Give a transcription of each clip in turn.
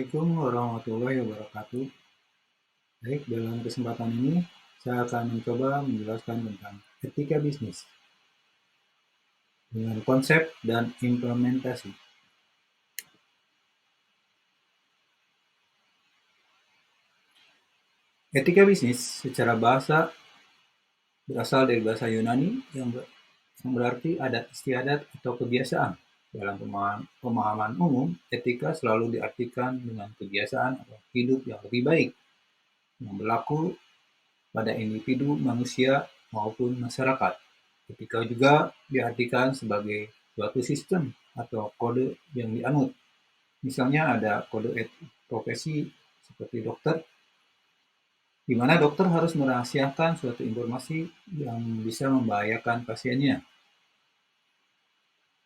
Assalamualaikum warahmatullahi wabarakatuh. Baik, dalam kesempatan ini saya akan mencoba menjelaskan tentang etika bisnis dengan konsep dan implementasi. Etika bisnis secara bahasa berasal dari bahasa Yunani yang berarti adat istiadat atau kebiasaan. Dalam pemahaman umum, etika selalu diartikan dengan kebiasaan atau hidup yang lebih baik yang berlaku pada individu manusia maupun masyarakat. Etika juga diartikan sebagai suatu sistem atau kode yang dianut. Misalnya ada kode etik profesi seperti dokter, di mana dokter harus merahasiakan suatu informasi yang bisa membahayakan pasiennya.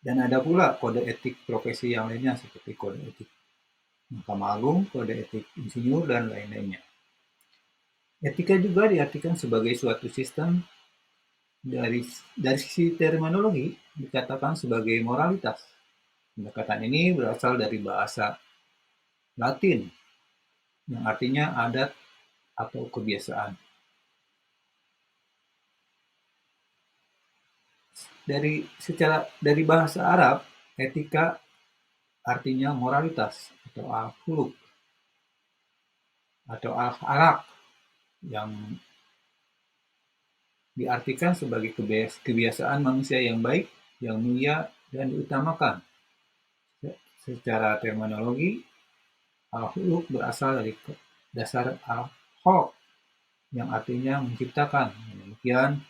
Dan ada pula kode etik profesi yang lainnya seperti kode etik Mahkamah Agung, kode etik insinyur, dan lain-lainnya. Etika juga diartikan sebagai suatu sistem dari sisi terminologi dikatakan sebagai moralitas. Pendekatan ini berasal dari bahasa Latin yang artinya adat atau kebiasaan. Dari bahasa Arab, etika artinya moralitas atau al-khuluq atau al-akhlak yang diartikan sebagai kebiasaan manusia yang baik, yang mulia, dan diutamakan. Secara terminologi, al-khuluq berasal dari dasar al-khalq yang artinya menciptakan. Demikian,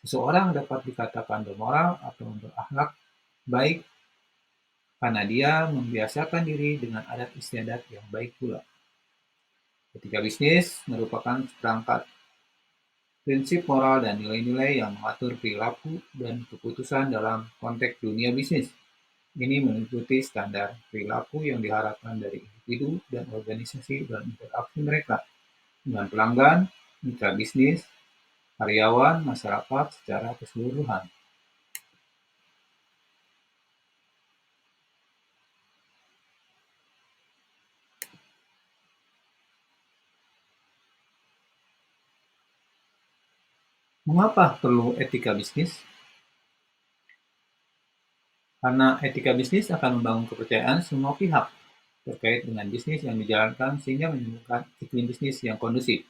seseorang dapat dikatakan bermoral atau berakhlak baik karena dia membiasakan diri dengan adat istiadat yang baik pula. Etika bisnis merupakan perangkat prinsip moral dan nilai-nilai yang mengatur perilaku dan keputusan dalam konteks dunia bisnis. Ini mengikuti standar perilaku yang diharapkan dari individu dan organisasi dalam interaksi mereka dengan pelanggan, mitra bisnis, karyawan, masyarakat secara keseluruhan. Mengapa perlu etika bisnis? Karena etika bisnis akan membangun kepercayaan semua pihak terkait dengan bisnis yang dijalankan sehingga menimbulkan iklim bisnis yang kondusif.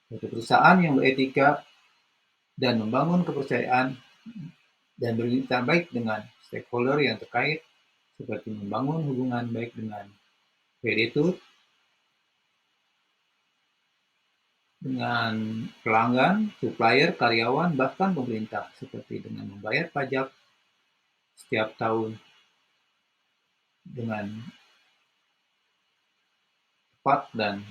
Suatu perusahaan yang beretika dan membangun kepercayaan dan bermitra baik dengan stakeholder yang terkait seperti membangun hubungan baik dengan kreditur, dengan pelanggan, supplier, karyawan, bahkan pemerintah seperti dengan membayar pajak setiap tahun dengan tepat dan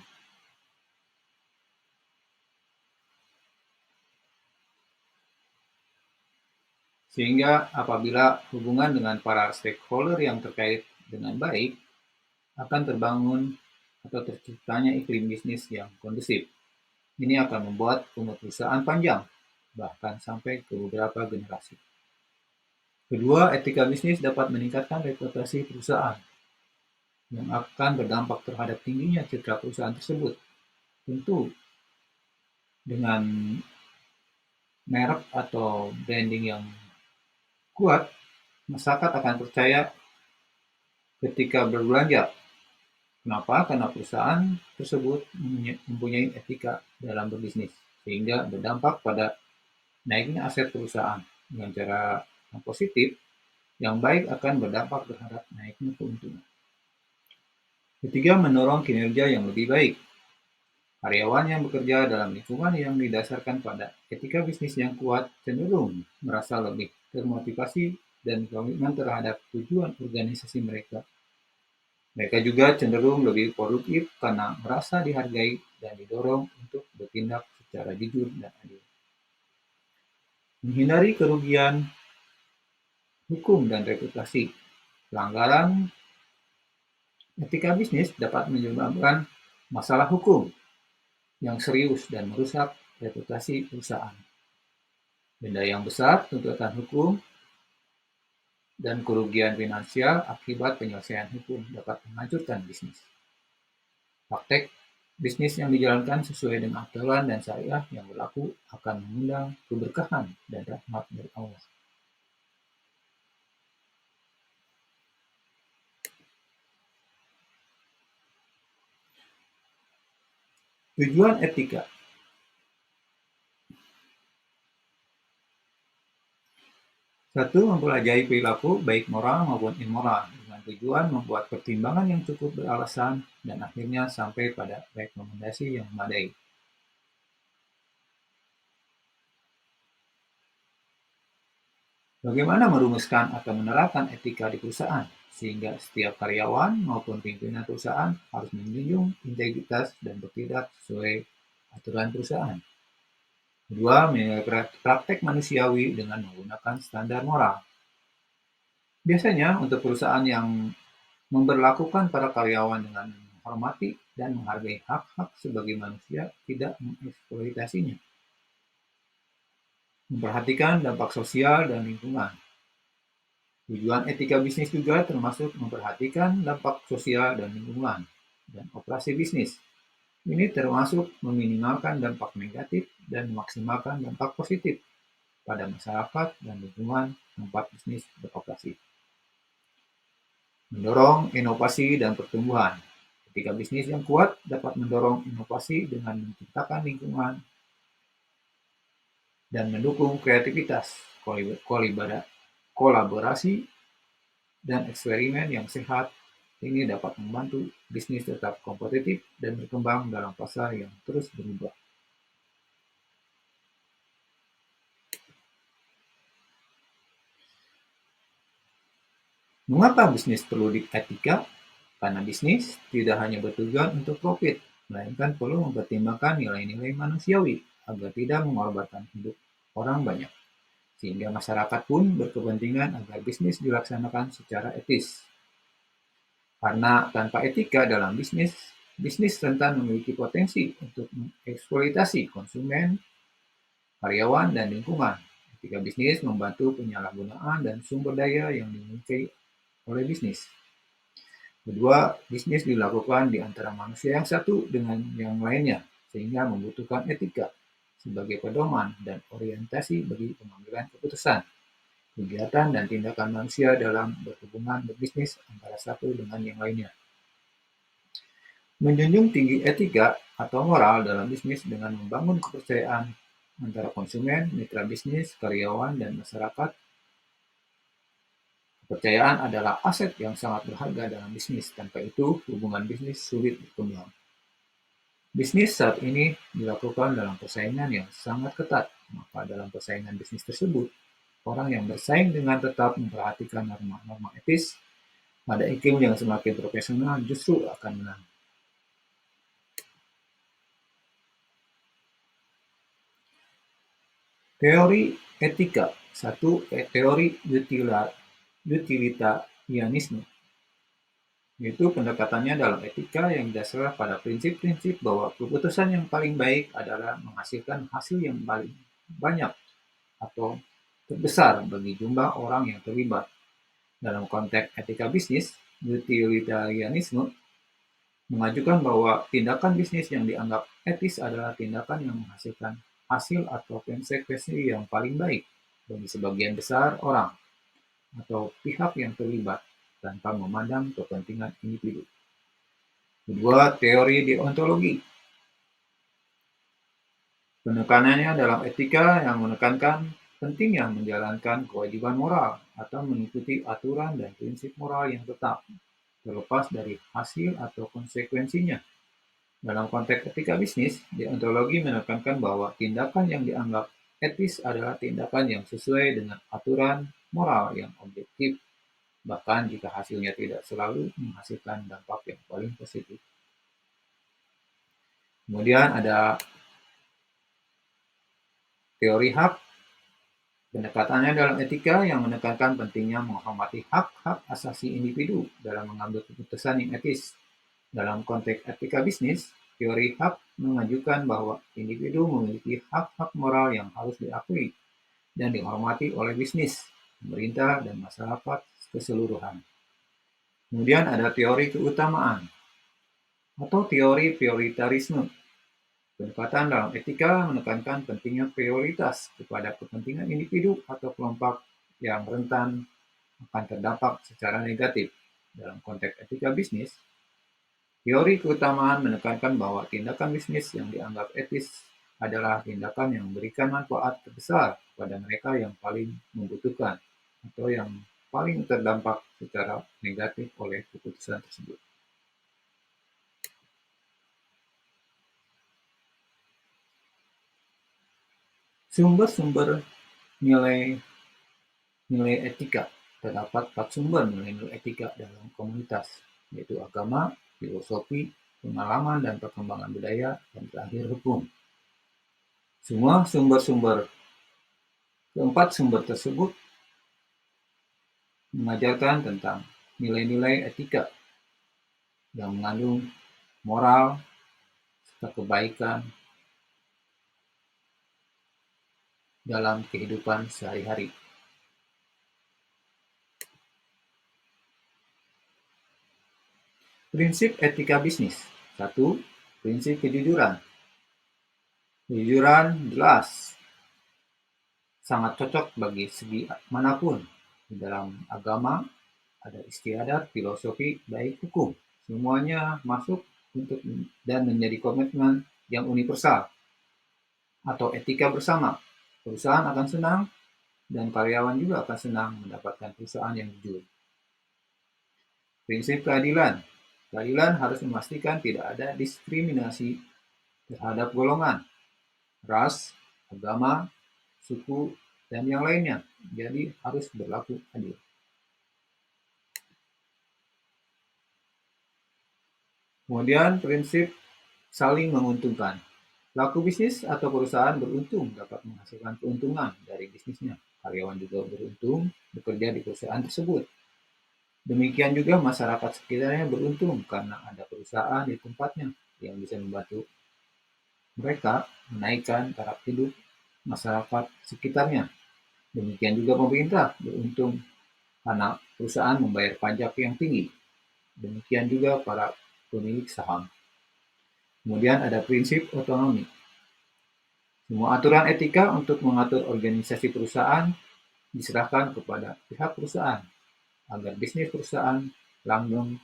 sehingga apabila hubungan dengan para stakeholder yang terkait dengan baik akan terbangun atau terciptanya iklim bisnis yang kondusif. Ini akan membuat umur perusahaan panjang, bahkan sampai ke beberapa generasi. Kedua, etika bisnis dapat meningkatkan reputasi perusahaan yang akan berdampak terhadap tingginya citra perusahaan tersebut. Tentu, dengan merek atau branding yang kuat, masyarakat akan percaya ketika berbelanja. Kenapa? Karena perusahaan tersebut mempunyai etika dalam berbisnis, sehingga berdampak pada naiknya aset perusahaan. Dengan cara yang positif, yang baik akan berdampak terhadap naiknya keuntungan. Ketiga, mendorong kinerja yang lebih baik. Karyawan yang bekerja dalam lingkungan yang didasarkan pada etika bisnis yang kuat cenderung merasa lebih termotivasi dan komitmen terhadap tujuan organisasi mereka. Mereka juga cenderung lebih produktif karena merasa dihargai dan didorong untuk bertindak secara jujur dan adil. Menghindari kerugian hukum dan reputasi. Pelanggaran etika bisnis dapat menyebabkan masalah hukum yang serius dan merusak reputasi perusahaan. Denda yang besar, tuntutan hukum, dan kerugian finansial akibat penyelesaian hukum dapat menghancurkan bisnis. Praktek bisnis yang dijalankan sesuai dengan aturan dan syariah yang berlaku akan mengundang keberkahan dan rahmat dari Allah. Tujuan etika. Satu, mempelajari perilaku baik moral maupun immoral dengan tujuan membuat pertimbangan yang cukup beralasan dan akhirnya sampai pada rekomendasi yang memadai. Bagaimana merumuskan atau menerapkan etika di perusahaan sehingga setiap karyawan maupun pimpinan perusahaan harus menjunjung integritas dan bertindak sesuai aturan perusahaan. Kedua, menilai praktek manusiawi dengan menggunakan standar moral. Biasanya untuk perusahaan yang memberlakukan para karyawan dengan menghormati dan menghargai hak-hak sebagai manusia, tidak mengeksploitasinya. Memperhatikan dampak sosial dan lingkungan. Tujuan etika bisnis juga termasuk memperhatikan dampak sosial dan lingkungan dan operasi bisnis. Ini termasuk meminimalkan dampak negatif dan memaksimalkan dampak positif pada masyarakat dan lingkungan tempat bisnis beroperasi. Mendorong inovasi dan pertumbuhan. Etika bisnis yang kuat dapat mendorong inovasi dengan menciptakan lingkungan dan mendukung kreativitas, kolaborasi, dan eksperimen yang sehat. Ini dapat membantu bisnis tetap kompetitif dan berkembang dalam pasar yang terus berubah. Mengapa bisnis perlu etika? Karena bisnis tidak hanya bertujuan untuk profit, melainkan perlu mempertimbangkan nilai-nilai manusiawi agar tidak mengorbankan hidup orang banyak. Sehingga masyarakat pun berkepentingan agar bisnis dilaksanakan secara etis. Karena tanpa etika dalam bisnis, bisnis rentan memiliki potensi untuk mengeksploitasi konsumen, karyawan, dan lingkungan. Etika bisnis membantu penyalahgunaan dan sumber daya yang dimiliki oleh bisnis. Kedua, bisnis dilakukan di antara manusia yang satu dengan yang lainnya, sehingga membutuhkan etika sebagai pedoman dan orientasi bagi pengambilan keputusan, kegiatan, dan tindakan manusia dalam berhubungan berbisnis antara satu dengan yang lainnya. Menjunjung tinggi etika atau moral dalam bisnis dengan membangun kepercayaan antara konsumen, mitra bisnis, karyawan, dan masyarakat. Kepercayaan adalah aset yang sangat berharga dalam bisnis. Tanpa itu, hubungan bisnis sulit berkembang. Bisnis saat ini dilakukan dalam persaingan yang sangat ketat. Maka dalam persaingan bisnis tersebut, orang yang bersaing dengan tetap memperhatikan norma-norma etis pada iklim yang semakin profesional justru akan menang. Teori etika. Satu, teori utilitarianisme, yaitu pendekatannya dalam etika yang dasar pada prinsip-prinsip bahwa keputusan yang paling baik adalah menghasilkan hasil yang paling banyak atau terbesar bagi jumlah orang yang terlibat. Dalam konteks etika bisnis, utilitarianisme mengajukan bahwa tindakan bisnis yang dianggap etis adalah tindakan yang menghasilkan hasil atau konsekuensi yang paling baik bagi sebagian besar orang atau pihak yang terlibat tanpa memandang kepentingan individu. Kedua, teori deontologi. Penekanannya dalam etika yang menekankan pentingnya menjalankan kewajiban moral atau mengikuti aturan dan prinsip moral yang tetap, terlepas dari hasil atau konsekuensinya. Dalam konteks etika bisnis, deontologi menekankan bahwa tindakan yang dianggap etis adalah tindakan yang sesuai dengan aturan moral yang objektif, bahkan jika hasilnya tidak selalu menghasilkan dampak yang paling positif. Kemudian ada teori hak. Pendekatannya dalam etika yang menekankan pentingnya menghormati hak-hak asasi individu dalam mengambil keputusan yang etis. Dalam konteks etika bisnis, teori hak mengajukan bahwa individu memiliki hak-hak moral yang harus diakui dan dihormati oleh bisnis, pemerintah, dan masyarakat keseluruhan. Kemudian ada teori keutamaan. atau teori prioritarisme. Pendekatan dalam etika menekankan pentingnya prioritas kepada kepentingan individu atau kelompok yang rentan akan terdampak secara negatif. Dalam konteks etika bisnis, teori keutamaan menekankan bahwa tindakan bisnis yang dianggap etis adalah tindakan yang memberikan manfaat terbesar kepada mereka yang paling membutuhkan atau yang paling terdampak secara negatif oleh keputusan tersebut. Sumber-sumber nilai nilai etika. Terdapat 4 sumber nilai-nilai etika dalam komunitas, yaitu agama, filosofi, pengalaman dan perkembangan budaya, dan terakhir hukum. Semua keempat sumber tersebut mengajarkan tentang nilai-nilai etika yang mengandung moral serta kebaikan dalam kehidupan sehari-hari. Prinsip etika bisnis. 1. Prinsip kejujuran. Kejujuran jelas sangat cocok bagi segi manapun. Di dalam agama, ada istiadat, filosofi, baik hukum. Semuanya masuk untuk dan menjadi komitmen yang universal atau etika bersama. Perusahaan akan senang dan karyawan juga akan senang mendapatkan perusahaan yang jujur. Prinsip keadilan. Keadilan harus memastikan tidak ada diskriminasi terhadap golongan, ras, agama, suku, dan yang lainnya. Jadi harus berlaku adil. Kemudian prinsip saling menguntungkan. Laku bisnis atau perusahaan beruntung dapat menghasilkan keuntungan dari bisnisnya. Karyawan juga beruntung bekerja di perusahaan tersebut. Demikian juga masyarakat sekitarnya beruntung karena ada perusahaan di tempatnya yang bisa membantu mereka menaikkan taraf hidup masyarakat sekitarnya. Demikian juga pemerintah beruntung karena perusahaan membayar pajak yang tinggi. Demikian juga para pemilik saham. Kemudian ada prinsip otonomi. Semua aturan etika untuk mengatur organisasi perusahaan diserahkan kepada pihak perusahaan agar bisnis perusahaan langgeng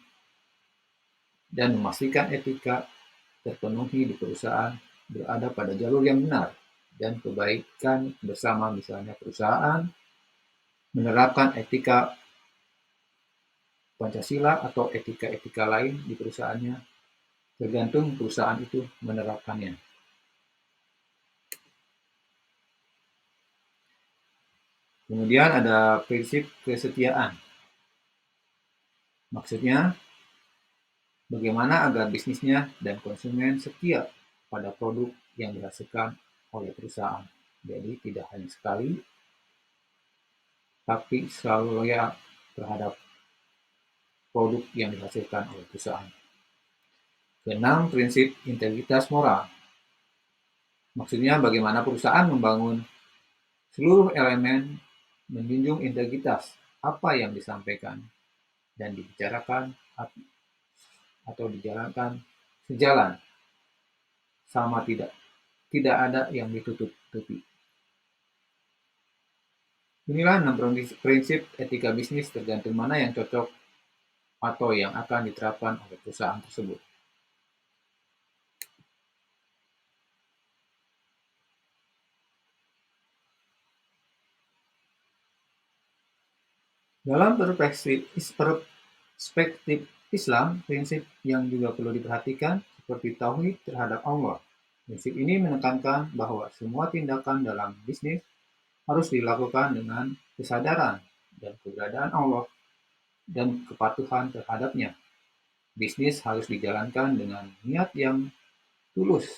dan memastikan etika terpenuhi di perusahaan berada pada jalur yang benar dan kebaikan bersama, misalnya perusahaan menerapkan etika Pancasila atau etika-etika lain di perusahaannya, tergantung perusahaan itu menerapkannya. Kemudian ada prinsip kesetiaan. Maksudnya, bagaimana agar bisnisnya dan konsumen setia pada produk yang dihasilkan oleh perusahaan. Jadi tidak hanya sekali, tapi selalu loyal terhadap produk yang dihasilkan oleh perusahaan. Keenam, prinsip integritas moral. Maksudnya bagaimana perusahaan membangun seluruh elemen menjunjung integritas apa yang disampaikan dan dibicarakan atau dijalankan sejalan sama tidak ada yang ditutup-tutupi. Inilah 6 prinsip etika bisnis tergantung mana yang cocok atau yang akan diterapkan oleh perusahaan tersebut. Dalam perspektif Islam, prinsip yang juga perlu diperhatikan seperti tauhid terhadap Allah. Prinsip ini menekankan bahwa semua tindakan dalam bisnis harus dilakukan dengan kesadaran dan keberadaan Allah dan kepatuhan terhadapnya. Bisnis harus dijalankan dengan niat yang tulus,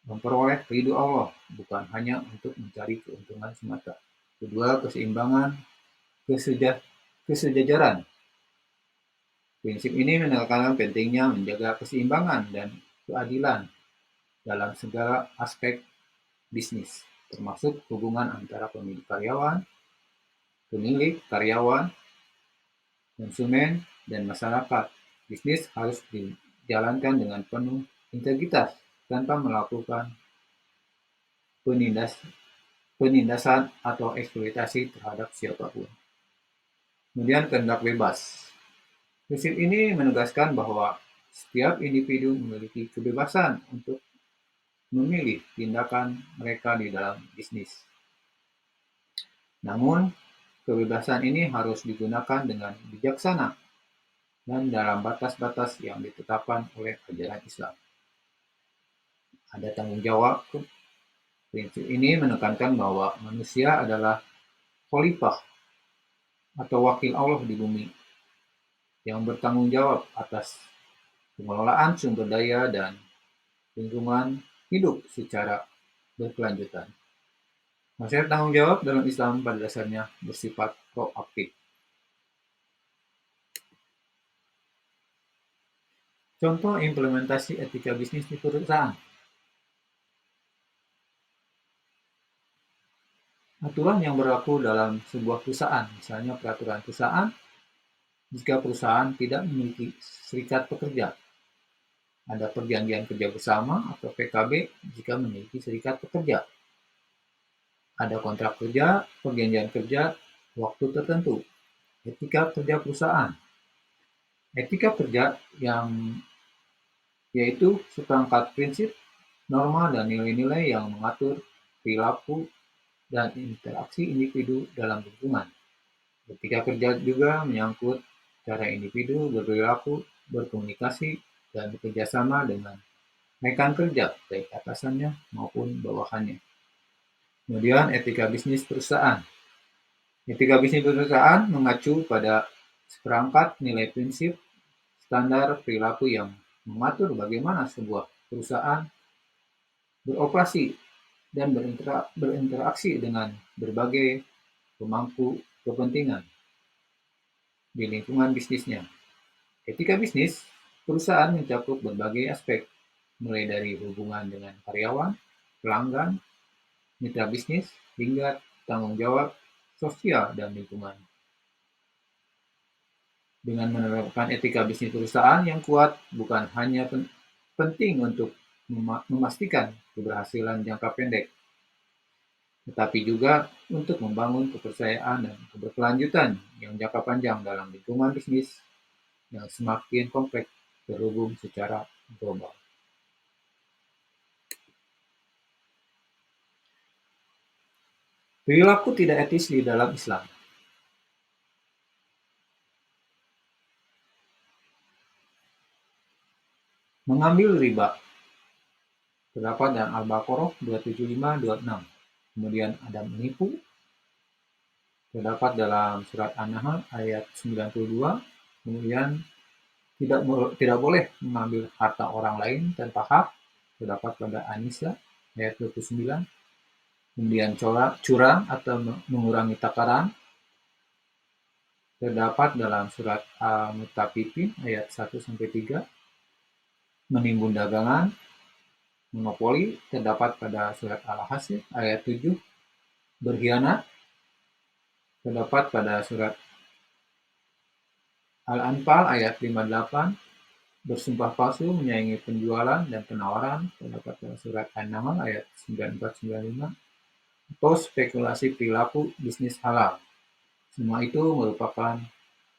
memperoleh ridho Allah, bukan hanya untuk mencari keuntungan semata. Kedua, keseimbangan, kesejajaran. Prinsip ini menekankan pentingnya menjaga keseimbangan dan keadilan dalam segala aspek bisnis, termasuk hubungan antara pemilik karyawan, konsumen, dan masyarakat. Bisnis harus dijalankan dengan penuh integritas tanpa melakukan penindas, penindasan atau eksploitasi terhadap siapapun. Kemudian kehendak bebas. Prinsip ini menegaskan bahwa setiap individu memiliki kebebasan untuk memilih tindakan mereka di dalam bisnis. Namun, kebebasan ini harus digunakan dengan bijaksana dan dalam batas-batas yang ditetapkan oleh ajaran Islam. Ada tanggung jawab. Prinsip ini menekankan bahwa manusia adalah khalifah atau wakil Allah di bumi yang bertanggung jawab atas pengelolaan sumber daya dan lingkungan hidup secara berkelanjutan. Konsep tanggung jawab dalam Islam pada dasarnya bersifat proaktif. Contoh implementasi etika bisnis di perusahaan. Aturan yang berlaku dalam sebuah perusahaan, misalnya peraturan perusahaan, jika perusahaan tidak memiliki serikat pekerja. Ada perjanjian kerja bersama atau PKB jika memiliki serikat pekerja. Ada kontrak kerja, perjanjian kerja, waktu tertentu. Etika kerja perusahaan. Etika kerja yang yaitu seperangkat prinsip, norma, dan nilai-nilai yang mengatur perilaku dan interaksi individu dalam lingkungan. Etika kerja juga menyangkut cara individu berperilaku, berkomunikasi, dan bekerjasama dengan rekan kerja, baik atasannya maupun bawahannya. Kemudian etika bisnis perusahaan. Etika bisnis perusahaan mengacu pada seperangkat nilai prinsip, standar perilaku yang mengatur bagaimana sebuah perusahaan beroperasi dan berinteraksi dengan berbagai pemangku kepentingan di lingkungan bisnisnya. Etika bisnis perusahaan mencakup berbagai aspek, mulai dari hubungan dengan karyawan, pelanggan, mitra bisnis, hingga tanggung jawab sosial dan lingkungan. Dengan menerapkan etika bisnis perusahaan yang kuat, bukan hanya penting untuk memastikan keberhasilan jangka pendek, tetapi juga untuk membangun kepercayaan dan keberkelanjutan yang jangka panjang dalam lingkungan bisnis yang semakin kompleks terhubung secara global. Perilaku tidak etis di dalam Islam. Mengambil riba terdapat dalam Al-Baqarah 275-26. Kemudian ada menipu terdapat dalam surat An-Nahl ayat 92. Kemudian tidak boleh mengambil harta orang lain tanpa hak terdapat pada An-Nisa ayat 29. Kemudian curang atau mengurangi takaran terdapat dalam surat Al-Mutaffifin ayat 1-3. Menimbun dagangan, monopoli terdapat pada surat Al-Hasr ayat 7. Berkhianat terdapat pada surat Al-Anfal ayat 58. Bersumpah palsu menyaingi penjualan dan penawaran terdapat pada surat An-Nahl ayat 94-95. Atau spekulasi perilaku bisnis halal. Semua itu merupakan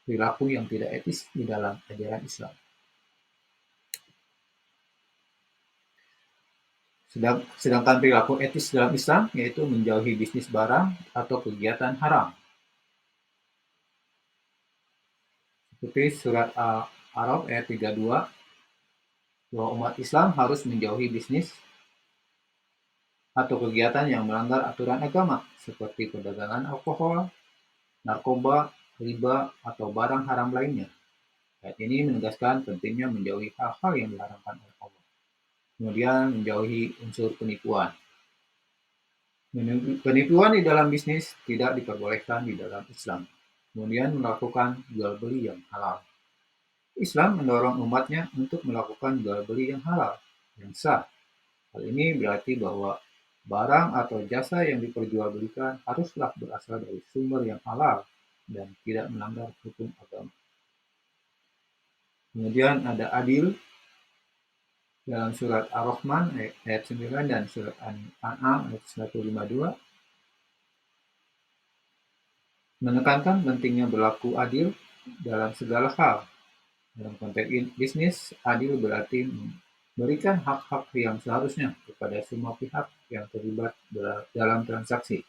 perilaku yang tidak etis di dalam ajaran Islam. Sedangkan perilaku etis dalam Islam yaitu menjauhi bisnis barang atau kegiatan haram. Seperti surat Al-A'raf ayat 32, bahwa umat Islam harus menjauhi bisnis atau kegiatan yang melanggar aturan agama, seperti perdagangan alkohol, narkoba, riba, atau barang haram lainnya. Ayat ini menegaskan pentingnya menjauhi hal-hal yang diharamkan oleh Allah. Kemudian menjauhi unsur penipuan. Penipuan di dalam bisnis tidak diperbolehkan di dalam Islam. Kemudian melakukan jual beli yang halal. Islam mendorong umatnya untuk melakukan jual beli yang halal, yang sah. Hal ini berarti bahwa barang atau jasa yang diperjualbelikan haruslah berasal dari sumber yang halal dan tidak melanggar hukum agama. Kemudian ada adil. Dalam surat Ar-Rahman ayat 9 dan surat An-An'am ayat 152 menekankan pentingnya berlaku adil dalam segala hal. Dalam konteks bisnis, adil berarti memberikan hak-hak yang seharusnya kepada semua pihak yang terlibat dalam transaksi,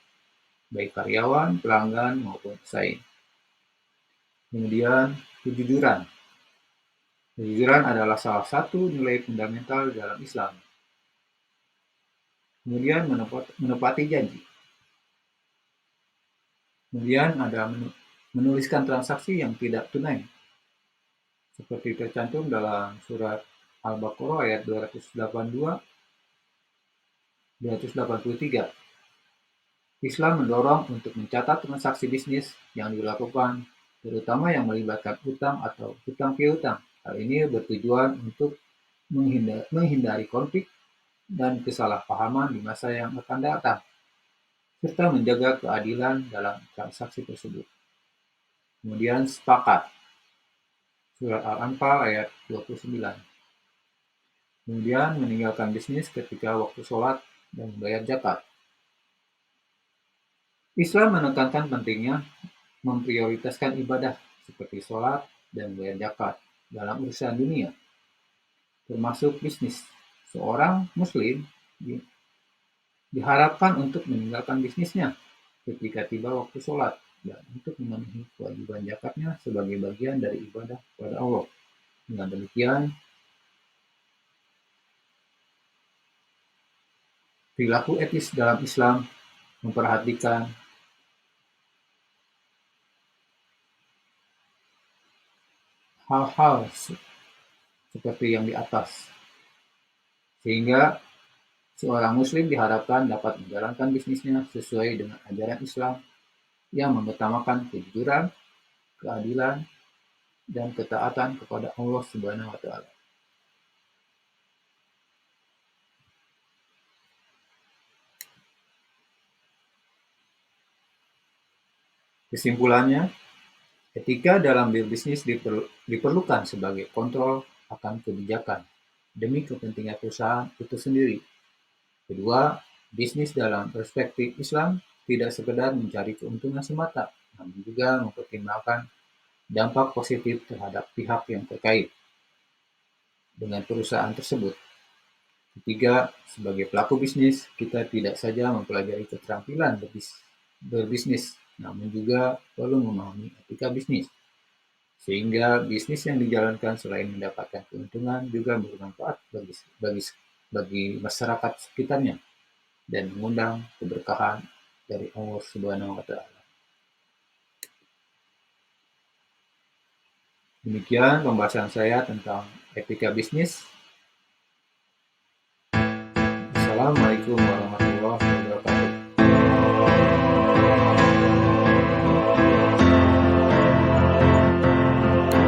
baik karyawan, pelanggan, maupun pesaing. Kemudian, kejujuran. Kejujuran adalah salah satu nilai fundamental dalam Islam. Kemudian, menepati janji. Kemudian ada menuliskan transaksi yang tidak tunai, seperti tercantum dalam surat Al-Baqarah ayat 283. Islam mendorong untuk mencatat transaksi bisnis yang dilakukan, terutama yang melibatkan utang atau hutang piutang. Hal ini bertujuan untuk menghindari konflik dan kesalahpahaman di masa yang akan datang, serta menjaga keadilan dalam transaksi tersebut. Kemudian sepakat. Surat Al-Anfal ayat 29. Kemudian meninggalkan bisnis ketika waktu sholat dan membayar zakat. Islam menekankan pentingnya memprioritaskan ibadah seperti sholat dan bayar zakat dalam urusan dunia, termasuk bisnis. Seorang muslim diharapkan untuk meninggalkan bisnisnya ketika tiba waktu sholat dan untuk memenuhi kewajiban zakatnya sebagai bagian dari ibadah kepada Allah. Dengan demikian, perilaku etis dalam Islam memperhatikan hal-hal seperti yang di atas, sehingga seorang muslim diharapkan dapat menjalankan bisnisnya sesuai dengan ajaran Islam yang mengutamakan kejujuran, keadilan, dan ketaatan kepada Allah Subhanahu wa taala. Kesimpulannya, etika dalam berbisnis diperlukan sebagai kontrol akan kebijakan demi kepentingan perusahaan itu sendiri. Kedua, bisnis dalam perspektif Islam tidak sekedar mencari keuntungan semata, namun juga mempertimbangkan dampak positif terhadap pihak yang terkait dengan perusahaan tersebut. Ketiga, sebagai pelaku bisnis, kita tidak saja mempelajari keterampilan berbisnis, namun juga perlu memahami etika bisnis. Sehingga bisnis yang dijalankan selain mendapatkan keuntungan juga bermanfaat bagi masyarakat sekitarnya dan mengundang keberkahan dari Allah Subhanahu wa taala. Demikian pembahasan saya tentang etika bisnis. Assalamualaikum warahmatullahi wabarakatuh.